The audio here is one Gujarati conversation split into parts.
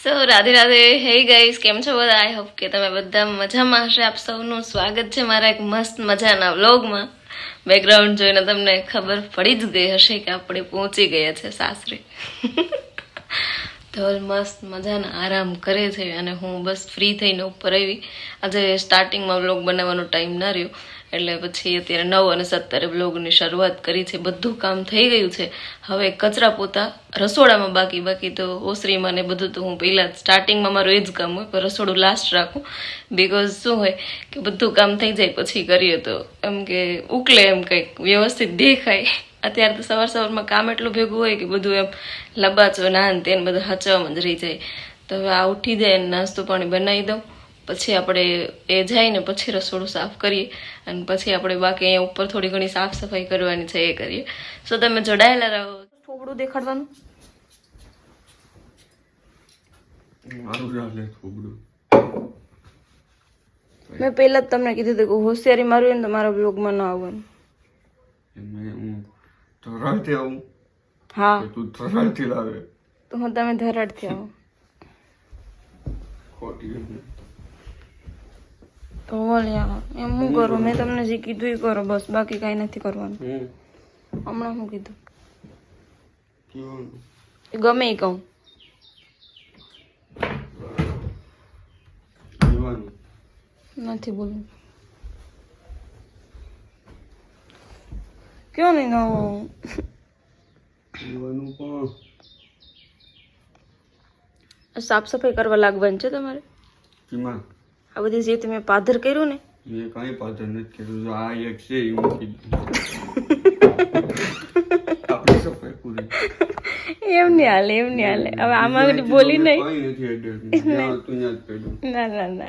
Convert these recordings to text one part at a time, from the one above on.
સો રાધે રાધે. હે ગાઈસ, કેમ છો બધા? આઈ હોપ કે તમે બધા મજામાં હશે. આપ સૌનું સ્વાગત છે મારા એક મસ્ત મજાના વ્લોગમાં. બેકગ્રાઉન્ડ જોઈને તમને ખબર પડી જ ગઈ હશે કે આપણે પહોંચી ગયા છે સાસરે. ધવલ મસ્ત મજાના આરામ કરે છે અને હું બસ ફ્રી થઈને ઉપર આવી. આજે સ્ટાર્ટિંગમાં વ્લોગ બનાવવાનો ટાઈમ ના રહ્યો એટલે પછી અત્યારે 9:17 વ્લોગની શરૂઆત કરી છે. બધું કામ થઈ ગયું છે. હવે કચરા પોતા રસોડામાં બાકી તો ઓસરીમાં ને બધું તો હું પહેલાં સ્ટાર્ટિંગમાં મારું એ જ કામ હોય, પણ રસોડું લાસ્ટ રાખું. બિકોઝ શું હોય કે બધું કામ થઈ જાય પછી કરીએ તો એમ કે ઉકલે, એમ કંઈક વ્યવસ્થિત દેખાય. અત્યારે તો સવારમાં કામ એટલું ભેગું હોય કે બધું એમ લબાચો નાન તેને બધું હચવામાં જ રહી જાય. તો હવે આ ઉઠી જાય અને નાસ્તો પાણી બનાવી દઉં, પછી આપણે એ જાય ને પછી રસોડું સાફ કરીએ અને પછી આપણે બાકી અહીંયા ઉપર થોડી ઘણી સાફ સફાઈ કરવાની છે એ કરીએ. સો તમે જોડાયેલા રહો. થોડું દેખાડવાનું મેં પહેલા જ તમને કીધું હતું કે હોશિયારી મારું ને તો મારા બ્લોગમાં ન આવવાનું. હા તો હું તમે ધરાડથી આવો તો એમ હું કરું? મેં તમને જે કીધું એ કરો બસ, બાકી કાંઈ નથી કરવાનું. હમણાં શું કીધું ગમે એ કહું. નથી બોલવું. ક્યો નહીં નવું સાફ સફાઈ કરવા લાગવાની છે તમારે. આ બધી જે તમે પાધર કર્યું ને એ કઈ પાધર નથી કર્યું. આ એક છે એ મૂકી આપણે સફાઈ પૂરી. એમ નહીં હાલે, એમ નહીં હાલે. હવે આમાં બોલી નહીં. ના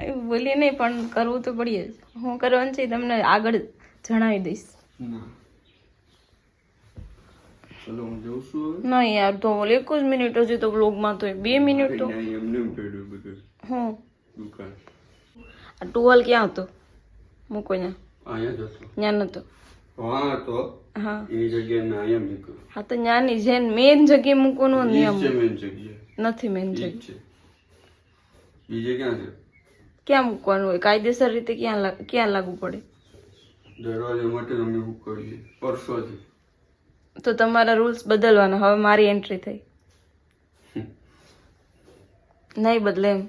એવું બોલીએ નહીં, પણ કરવું તો પડીએ જ. હું કરવાનું છે તમને આગળ જણાવી દઈશ. ના યાર, તો 1 જ મિનિટ હજી તો વ્લોગમાં તો 2 મિનિટ તો હું ટુવાલ ક્યાં હતો? મૂકો ત્યાં નતો. હા તો ત્યાંની જેન મેન જગ્યાએ મૂકવાનો નિયમ નથી. મેન જગ્યા ક્યાં મૂકવાનું હોય? કાયદેસર રીતે ક્યાં લાગુ પડે? તો તમારા રૂલ્સ બદલવાના. હવે મારી એન્ટ્રી થઈ. નહીં બદલે એમ,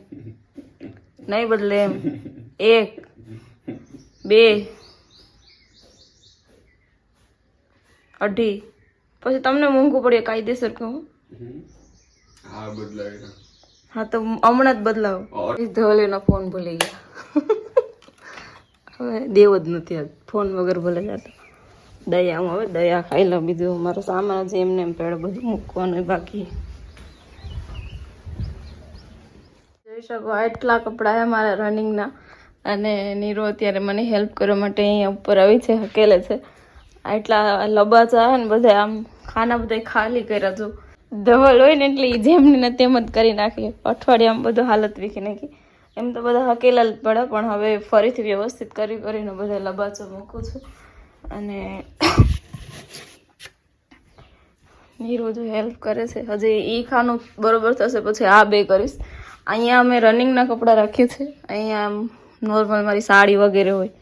નહીં બદલે એમ. 1 2 2.5 પછી તમને મોંઘું પડે કાયદેસર કહું. હા તો હમણાં જ બદલાવો. ધવલેનો ફોન ભૂલી ગયા. હવે દેવ જ નથી આ ફોન વગર ભલે જતો. દયા, હું હવે દયા ખાઈ લઉં. બીજું મારો સામાન છે એમને એમ પેડ બધું મૂકવાનું બાકી. જોઈ શકો એટલા કપડાં છે મારા રનિંગના. અને નીરો અત્યારે મને હેલ્પ કરવા માટે અહીંયા ઉપર આવી છે, હકેલે છે. એટલા લબાચા ને બધા આમ ખાના બધા ખાલી કર્યા. જો ધવલ હોય ને એટલે જેમને ને તેમ જ કરી નાખીએ. અઠવાડિયામાં બધું હાલત વીખી નાખી. એમ તો બધા હકેલા જ પડે, પણ હવે ફરીથી વ્યવસ્થિત કરીને બધા લબાચો મૂકું છું. અને નીરો જો હેલ્પ કરે છે. હજી એ ખાનું બરોબર થશે પછી આ 2 કરીશ. અહીંયા અમે રનિંગના કપડાં રાખ્યું છે. અહીંયા આમ નોર્મલ મારી સાડી વગેરે હોય.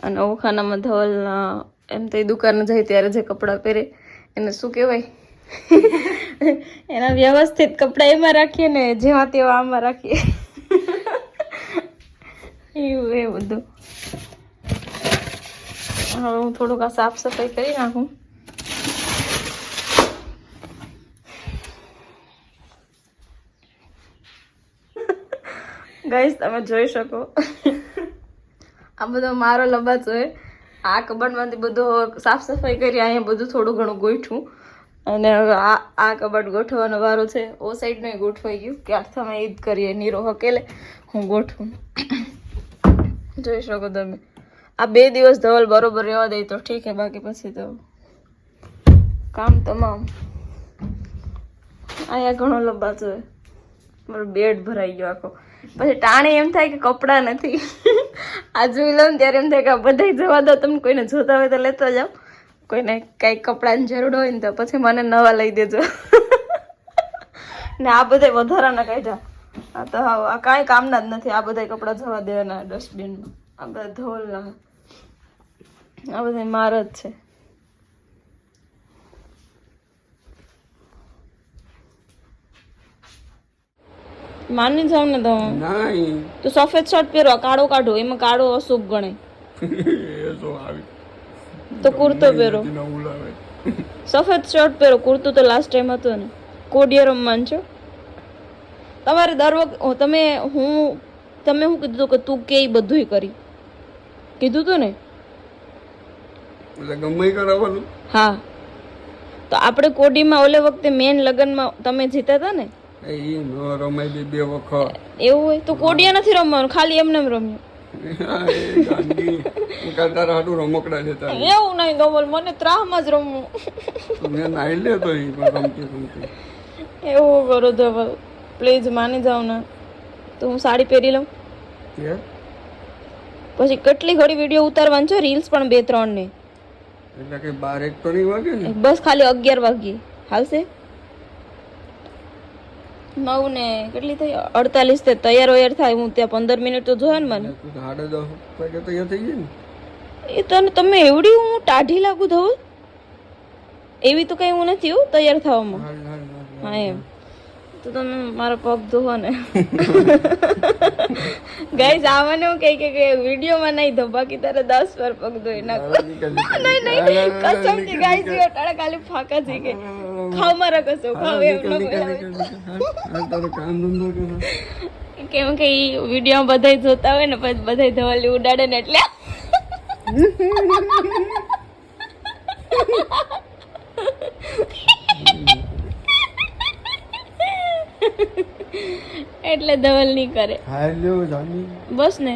અને ઓખાનામાં ધવલના એમ તો એ દુકાને જાય ત્યારે જે કપડાં પહેરે એને શું કહેવાય એના વ્યવસ્થિત કપડાં એમાં રાખીએ ને જેવા તેવા આમાં રાખીએ. એવું એ બધું. હવે હું થોડુંક આ સાફ સફાઈ કરી નાખું. ગાઈસ તમે જોઈ શકો આ બધો મારો લબાચ હોય. આ કબાટમાંથી બધું સાફ સફાઈ કરી અહીંયા બધું થોડું ઘણું ગોઠવું. અને હવે આ કબાટ ગોઠવવાનો વારો છે. ઓ સાઈડ નહીં ગોઠવાઈ ગયું કે અર્થમાં એ જ કરીએ. નીરો હકેલે હું ગોઠવું. જોઈ શકો તમે. આ 2 દિવસ ધવલ બરોબર રહેવા દે તો ઠીક છે, બાકી પછી તો કામ તમામ. અહીંયા ઘણો લબાચો હોય. મારો બેડ ભરાઈ ગયો આખો. પછી ટાણે એમ થાય કે કપડાં નથી. આ જોઈ લો ને ત્યારે એમ થાય કે બધા જવા દો, તમને કોઈને જોતા હોય તો લેતા જાઓ. કોઈને કંઈક કપડાની જરૂર હોય ને તો પછી મને નવા લઈ દેજો. ને આ બધા વધારાના કાઢ્યા. આ તો હાવ આ કાંઈ કામના જ નથી. આ બધા કપડાં જવા દેવાના ડસ્ટબિનમાં. આ બધા ધોલના, આ બધા માર જ છે. માની જાવ ને તમે નહીં તો સફેદ શર્ટ પહેરો, કાળો કાઢો, એમાં કાળો અશુભ ગણાય. એ તો આવી તો કુર્તો પહેરો, નવું લાવે. સફેદ શર્ટ પહેરો. કુર્તું તો લાસ્ટ ટાઈમ હતું ને. કોડિયો રમવાનું છો તમારે દર વખત. તમે શું કીધું કે તું કે બધુંય કરી કીધું તું ને? એટલે ગમે ઈ કરાવવાનું. હા, તો આપણે કોડીમાં ઓલે વખતે મેન લગ્નમાં તમે જીતા હતા ને, એ ન રમાઈ બે વખત. એવું હોય તો કોડિયા નથી રમવાનું, ખાલી એમને એમ રમ્યું. તારા હાટું રમકડા લેતા એવું નહીં ધવલ, મને ત્રાહમાં જ રમવું. મેં નાઈ લેતો રમતી રમતી. એવું કરો ધવલ, પ્લીઝ માની જાવ ને. તો હું સાડી પહેરી લઉં, પછી કેટલી ઘડી વિડીયો ઉતારવાનું છે, રીલ્સ પણ 2-3 ને. એટલે કે 12-1 તો નહીં વાગે ને? બસ ખાલી 11 વાગ્યે હાલશે. 9 ને કેટલી થઈ? 48 તે તૈયાર થાય. હું ત્યાં 15 મિનિટ તો જોયા ને મને. 10:30 વાગે તૈયાર થઈ જાય ને. એ તને તમે એવડી હું ટાઢી લાગુ ધવલ? એવી તો કઈ હું નથી હો તૈયાર થવામાં. હા એમ તો તમે મારો પગ ધોવો ને. ગાઈસ આવવાનું હું કે વિડીયોમાં નહીં ધો, બાકી તારે 10 વાર પગ ધોઈ નાખો. નહીં કસમથી ગાઈસ યો ટાળા ખાલી ફાકા થઈ ગઈ. ખાવ મારા કસો ખાવ એમ ન તારો કામ ધંધો કરો. કેમ કે ઈ વિડીયો બધાય જોતા હોય ને, પછી બધાય ધવલી ઉડાડે ને એટલે એટલે ધવલ નહીં કરે. હા લ્યો જાની બસ ને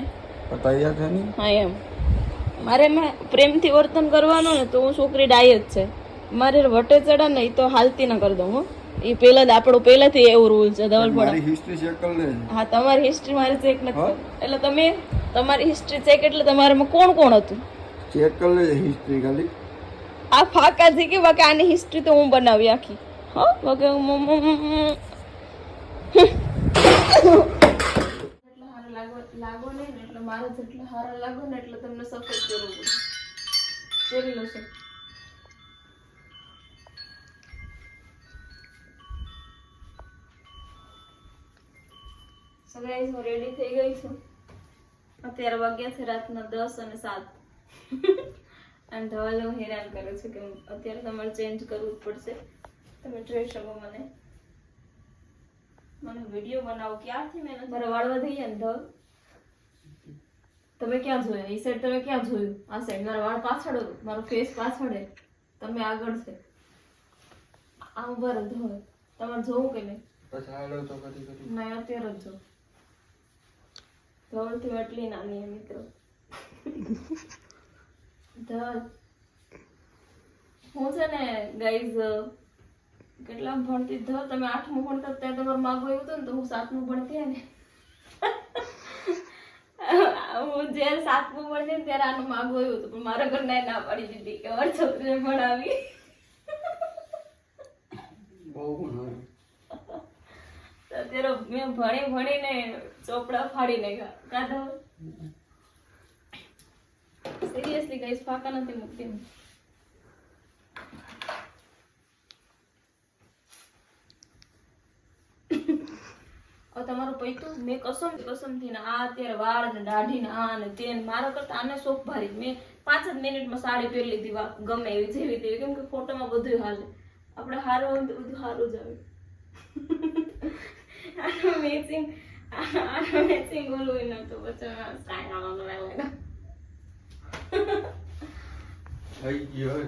તૈયાર છે ને. હા એમ મારે પ્રેમથી વર્તન કરવાનું ને, તો હું છોકરી ડાય જ છે. મારે વટે ચડા ને તો હાલતી ના કરી દઉં. હો એ પેલા જ આપણો પહેલાથી એવું રૂલ છે ધવલ. મારી હિસ્ટ્રી ચેક કરી લે. હા તમારી હિસ્ટ્રી મારે ચેક નથી. એટલે તમે તમારી હિસ્ટ્રી ચેક એટલે તમારામાં કોણ કોણ હતું ચેક કરી લેજે હિસ્ટ્રી ખાલી. આ ફાકા છે કે બાકી આની હિસ્ટ્રી તો હું બનાવી આખી. હા બાકી લાગો નહીં ને એટલે મારે જેટલા હારા લાગો ને એટલે તમને સફેદ કરવું પડે. પહેરી લો છો. So guys, હું રેડી થઈ ગઈ છું. અત્યારે વાગ્યા છે રાતના 10 અને 7. અને ધવલ હું હેરાન કરું છું કે અત્યારે તમારે ચેન્જ કરવું જ પડશે. તમે જોઈ શકો મને વિડીયો બનાવો ક્યારથી મેં મારા વાળવા થઈ ગયા ને ધવલ. તમે ક્યાં જોયા? એ સાઈડ તમે ક્યાં જોયું? આ સાઈડ મારા વાળ પાછળ, મારો ફેસ પાછળ, તમે આગળ છે. આમ બરાબર ધવલ તમારે જોવું કે નહીં? પછી હાલો તો કરી કરી. નહીં અત્યારે જ જો. ધવલથી એટલી નાની હે મિત્રો. ધવલ હું છે ને ગાઈઝ કેટલા ભણતી ધવલ, તમે 8મું ભણતા ત્યારે તમારું માગું એવું હતું ને, તો હું 7મું ભણતી ને. હું જયારે 7મું ભણતી ત્યારે આનું માગું એવું હતું, પણ મારા ઘરના ના પાડી દીધી કે મારી છોકરીને ભણાવી. બહુ ભણાવી. અત્યારે મેં ભણીને ચોપડા ફાડી નાખ્યા. કાઢો સિરિયસલી ગાઈસ, ફાકા નથી મૂકતી. તમારું પૈતું મેં કસમથી ને આ અત્યારે વાળ ને દાઢી ને આ ને તે મારા કરતા આને શોખ ભારી. મેં 5 જ મિનિટમાં સાડી પહેરી લીધી, ગમે એવી જેવી તેવી. કેમ કે ફોટોમાં બધું હાલે, આપણે હારું હોય તો બધું સારું જ આવે. આનો મેચિંગ ઓલું નતું, પછી થઈ ગયો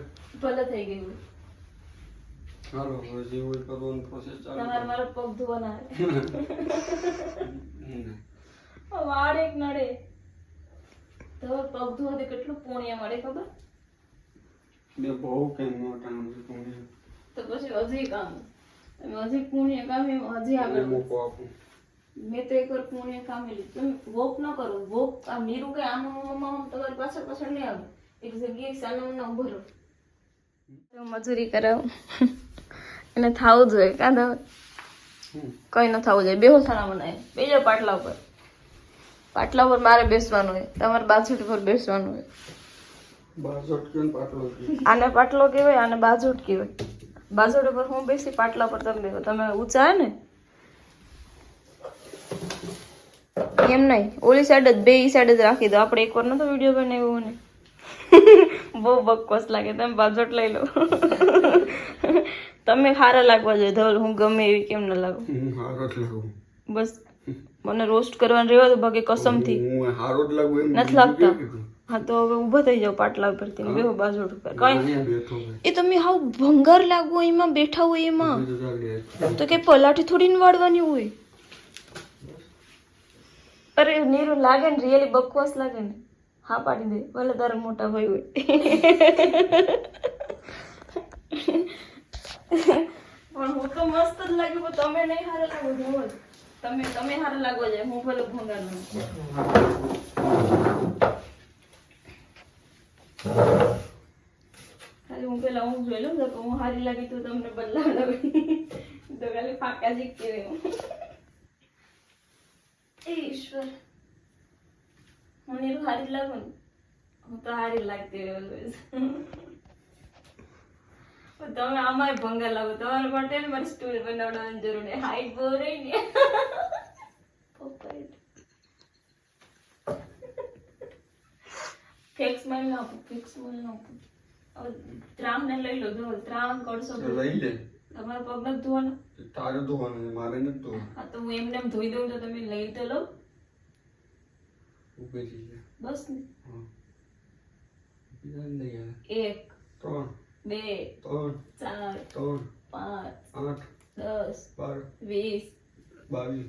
ભલે થઈ ગયું. હાલો હજી હોય કરવાનું પ્રોસેસ ચાલુ. તમારે મારો પગ ધોવાના વાળ એક નડે તો પગ ધોવાથી કેટલું પુણ્ય મળે ખબર? મેં બહુ કેમ મોટા તો પછી હજી કામ, હજી પુણ્ય કામ હજી આગળ મૂકો આપું. મેં તો એકવાર પુણ્ય કામે લીધું. તમે વોક ન કરો, વોક આ નીરું કે આમ તમારી પાછળ નહીં આવે. એક જગ્યાએ સાનું ના ઉભો રહો. મજૂરી કરાવું એને થાવું જોઈએ. કાં કઈ ન થવું જોઈએ. બેહો સારા બનાય બેજો પાટલા ઉપર. પાટલા ઉપર મારે બેસવાનું હોય, તમારે બાજોટ પર બેસવાનું હોય. બાજોટ કેમ પાટલો કે? આને પાટલો કહેવાય, આને બાજોટ કહેવાય. બાજોટ ઉપર હું બેસી, પાટલા પર તમે બેસો. તમે ઊંચા હે ને એમ નહીં, ઓલી સાઈડ જ બે ઈ સાઈડ જ રાખી દો. આપણે એકવાર નતો વિડીયો બનાવ્યો ને બહુ બકવાસ લાગે. તમે બાજોટ લઈ લો. તમે સારા લાગવા જોઈએ ધવલ, હું ગમે એવી કેમ ન લાગુ. હારો જ લાગુ. બસ મને રોસ્ટ કરવાનું રહેવા દો, બાકી કસમથી હું હારો જ લાગુ એમ નથી લાગતા. હા તો હવે ઊભા થઈ જાઓ પાટલા ઉપરથી ને બેહો બાજોટ ઉપર. કઈ બેઠો હોય. એ તમે હાવ ભંગાર લાગો એમાં બેઠા હોય એમાં. તો કે પલાઠી થોડી ને વાળવાની હોય. અરે નીરુ લાગે ને રિયલી બકવાસ લાગે ને, હા પાડી દે ભલે તારા મોટા ભાઈ હોય. પણ હું તો મસ્ત જ લાગ્યું, પણ તમે નહીં હારા લાગો જોવો. તમે હારા લાગો જાય, હું ભલે ભંગાર લાગુ. ખાલી હું પેલા હું જોઈ લઉં તો હું હારી લાગી તો તમને બદલાવ તો ખાલી ફાકા જ કહેવાય. એ ઈશ્વર, હું નીરું હારી લાગુ ને, હું તો હારી લાગતી ઓલવેઝ. તમે આમાં ભંગાર લાગો. તમારા માટે ને મારે સ્ટૂલ બનાવવાની જરૂર નહીં, હાઈટ બહુ રહી ને. ફેક્સ માઇલ ના આપું, ફેક્સ માઇલ ના આપું. હવે ત્રામ ને લઈ લો, જો ત્રામ કરશો તો લઈ લે. તમારા પગ નથી ધોવાના. તારે ધોવાનું છે, મારે નથી ધોવાનું. હા તો હું એમને એમ ધોઈ દઉં તો તમે લઈ તો લો. ઉભી થઈ ગયા. બસ ને. હા. બીજા નહીં આવે. 1 3 2 3 4 3 5 8 10 12 20 22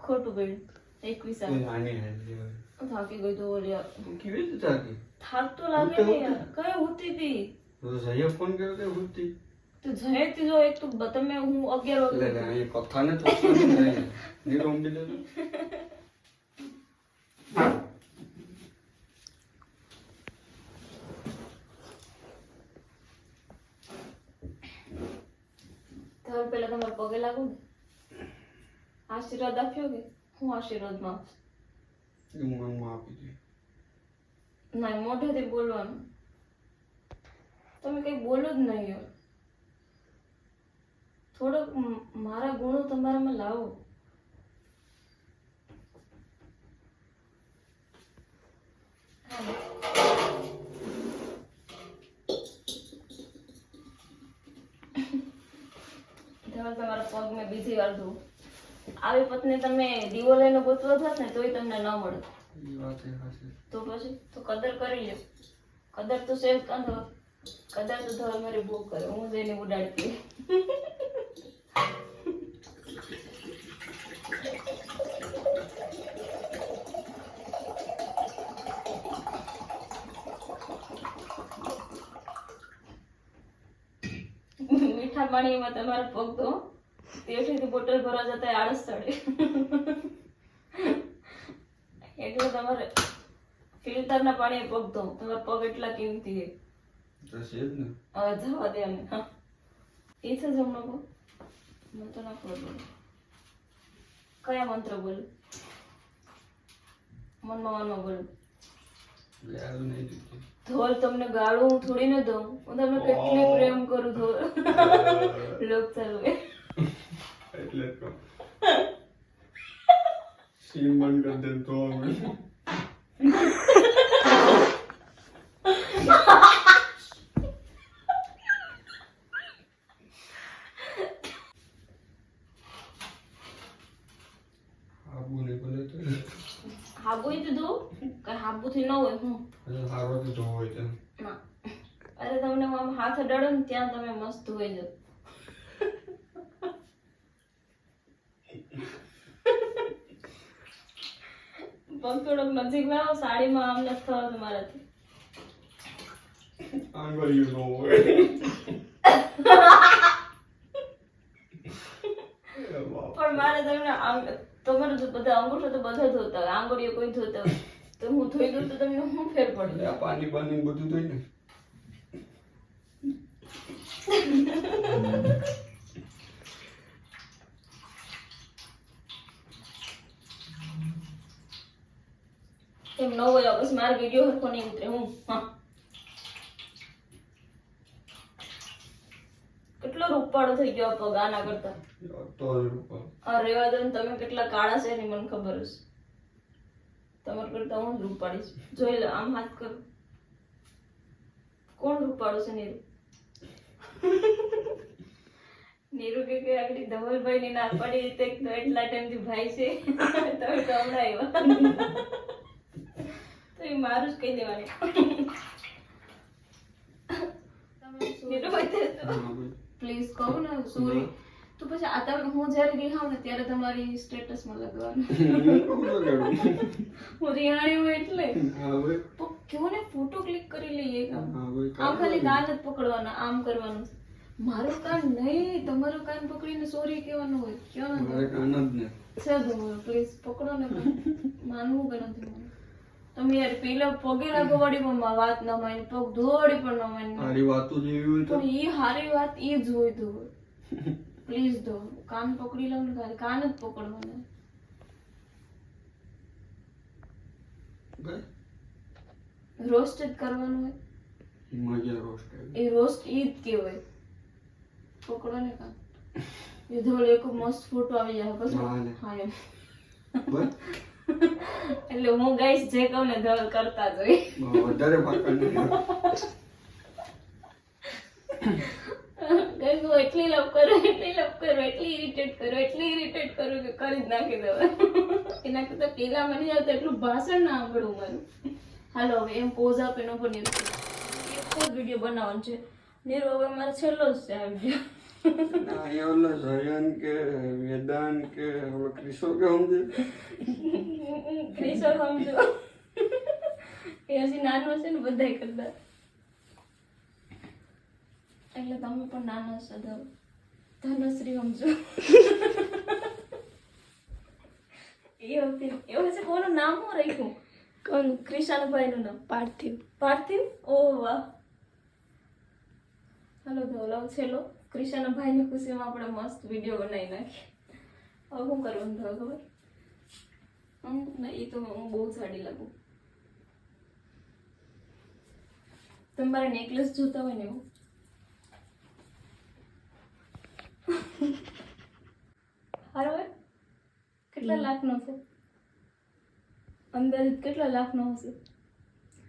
ખોટું પડ્યું 21 આવે. નાની હાલી હવે. થાકી ગઈ તો ઓલી કેવી રીતે થાકી? થાક તો લાગે ને યાર. કઈ હોતી હતી તો જઈએ ફોન કર્યો કે ઉઠતી? તો જયતી જો એક તો તમે હું 11 લે વાગે અહીંયા કથાને તો નીરો ઊંડી લે. તો પેલા તમારે પગે લાગુ ને, આશીર્વાદ આપ્યો કે હું આશીર્વાદ માં હું મનમાં આપી દે. ના મોઢેથી બોલવાનું. તમે કઈ બોલો જ નહીં યાર. થોડોક મારા ગુણો તમારામાં લાવો. તમારા પગ મેં બીજી વાર ધોઉં. આવી પત્ની તમે દીવો લઈને ગોતવા થાત ને તોય તમને ન મળે. એ વાત એ હાચી. તો પછી તો કદર કરી લો. કદર તો સેવ કાંધો, કદર તો ધોળ મારી બહુ કરે, હું જઈને ઉડાડતી. મીઠા પાણીમાં તમારા પગ ધો, તેઠીથી બોટલ ભરવા જતા આળસ ચડે. એટલે તમારે ફિલ્ટરના પાણી પગ ધો. તમારા પગ એટલા કિંમતી છે. તો છે જ ને. હવે જવા દે અમે. હા એ છે જમણો પગ. મને તો ના ખબર પડે કયા મંત્ર બોલું. મનમાં બોલું. યાદ નહીં દીધી. ધોલ તમને ગાળું હું થોડી ને દઉં. હું તમને કેટલી પ્રેમ કરું ધોલ. લોક ચાલુ એટલે જ કહું. સીમ બંધ કરી દે તો અમે. હાબુ ને બોલે તો હાબુ જ દો કઈ હાબુ થી ન હોય હું હારો તો ધોવો હોય તેમ. ના. અરે તમને આમ હાથ અડાડો ને ત્યાં તમે મસ્ત ધોઈ જાવ. પગ થોડોક નજીક લાવો. સાડીમાં આમ નથી થવા મારાથી. આંગળીઓ નો હોય. પણ મારે તમને તમારે જો બધા અંગૂઠો તો બધા ધોતા હોય, આંગળીઓ કોઈ ધોતા હોય તો હું ધોઈ દઉં તો તમને શું ફેર પડે? આ પાણી પાણી બધું ધોઈ ને. એમ ન હોય બસ મારો વિડીયો હરખો નહીં ઉતરે હું હા કેટલો રૂપાળો થઈ ગયો પગ આના કરતા તો રૂપા આ રેવા દો ને તમે કેટલા કાળા છે એની મને ખબર હશે તમારા કરતા હું જ રૂપાળી છું જોઈ લો આમ હાથ કરો કોણ રૂપાળો છે નીરુ નીરુ કે આગળ ધવલભાઈ ની ના પડી રીતે તો એટલા ટાઈમ થી ભાઈ છે તમે તો હમણાં આવ્યા તો એ મારું જ કહી દેવાનું પ્લીઝ કહો ને સોરી તો પછી આ તમે હું જ્યારે રિહાઉં ને ત્યારે તમારી સ્ટેટસમાં લગવાનું હું રિહાણી હું એટલે તો કેવો ને ફોટો ક્લિક કરી લઈએ આમ ખાલી કાન જ પકડવાના આમ કરવાનું મારું કાન નહીં તમારું કાન પકડીને સોરી કહેવાનું હોય કેવો ને પ્લીઝ પકડો ને માનવું કે નથી મને તમે યાર પેલા પગે લાગવાડી પણ વાત ન માની પગ ધોવાડી પણ ન માની હારી વાતો જેવી હોય તો પણ ઈ હારી વાત ઈ જ હોય તો પ્લીઝ દો કાન પકડી લઉં ને ખાલી કાન જ પકડવાના રોસ્ટ જ કરવાનું હોય મજા રોસ્ટ એ રોસ્ટ ઈ જ કહેવાય પકડો ને કાન એ ધોળ એક મસ્ત ફોટો આવી જાય પછી હા એમ બસ એટલે હું ગાઈસ જે કહું ને ધોળ કરતા જ હોય વધારે પાકડ ગાઈસ હું એટલી લવ કરું એટલી ઇરિટેટ કરું કે કરી જ નાખી દઉં એના કરતા પેલા મને આવતું એટલું ભાષણ ના આવડું મારું હાલો હવે એમ પોઝ આપે એનો પણ એક વિડીયો બનાવવાનો છે નીરુ હવે મારે છેલ્લો જ છે આ વિડીયો ના એ ઓલો જયન કે વેદાંત કે ઓલો ક્રિશો કે સમજે ક્રિશો સમજો એ હજી નાનો છે ને બધાય કરતા એટલે તમે પણ નાના છો ધનશ્રી સમજો એ વખતે એવું છે કોનું નામ હું રાખ્યું કોણ ક્રિશાનભાઈ નું નામ પાર્થિવ ઓ વાહ હાલો ધોલાવ છેલ્લો ક્રિશાનભાઈ ની ખુશીમાં આપણે મસ્ત વિડીયો બનાવી નાખીએ હવે શું કરવાનું થયું ખબર ના એ તો હું બહુ સાડી લાગું તમે મારા નેકલેસ જોતા હોય ને એવું હારો હોય કેટલા લાખનો છે અંદાજિત કેટલા લાખનો હશે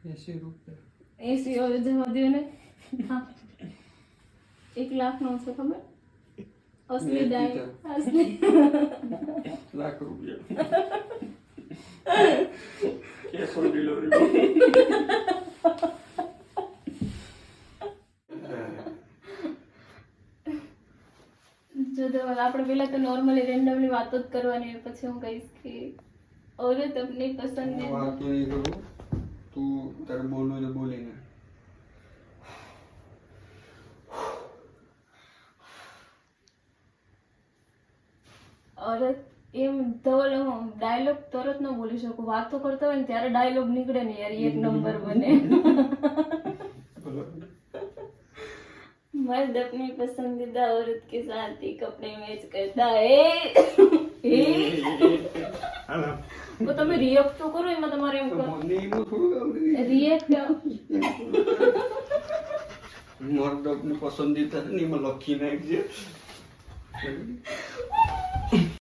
80 રૂપિયા 80 હવે જવા દો ને હા 1 લાખનો હશે ખબર અસલી ડાય અસલી લાખ રૂપિયા કેશ ઓન ડિલિવરી જો તો આપણે પેલા તો નોર્મલી રેન્ડમલી વાતો જ કરવાની હોય પછી હું કહીશ કે औरत अपनी पसंद વાત તો નહીં કરું તું તારે બોલવું તો બોલીને औरत એમ ધવલ હું ડાયલોગ તરત ન બોલી શકું વાતો કરતા હોય ને ત્યારે ડાયલોગ નીકળે ને યાર એક નંબર બને मर्द अपनी पसंदीदा औरत के साथ ही कपड़े मैच करता है वो તમે રિએક્ટ તો કરો એમાં તમારે એમ કરો રિએક્ટ મર્દ આપની પસંદીદા ની માં લખી નાખજે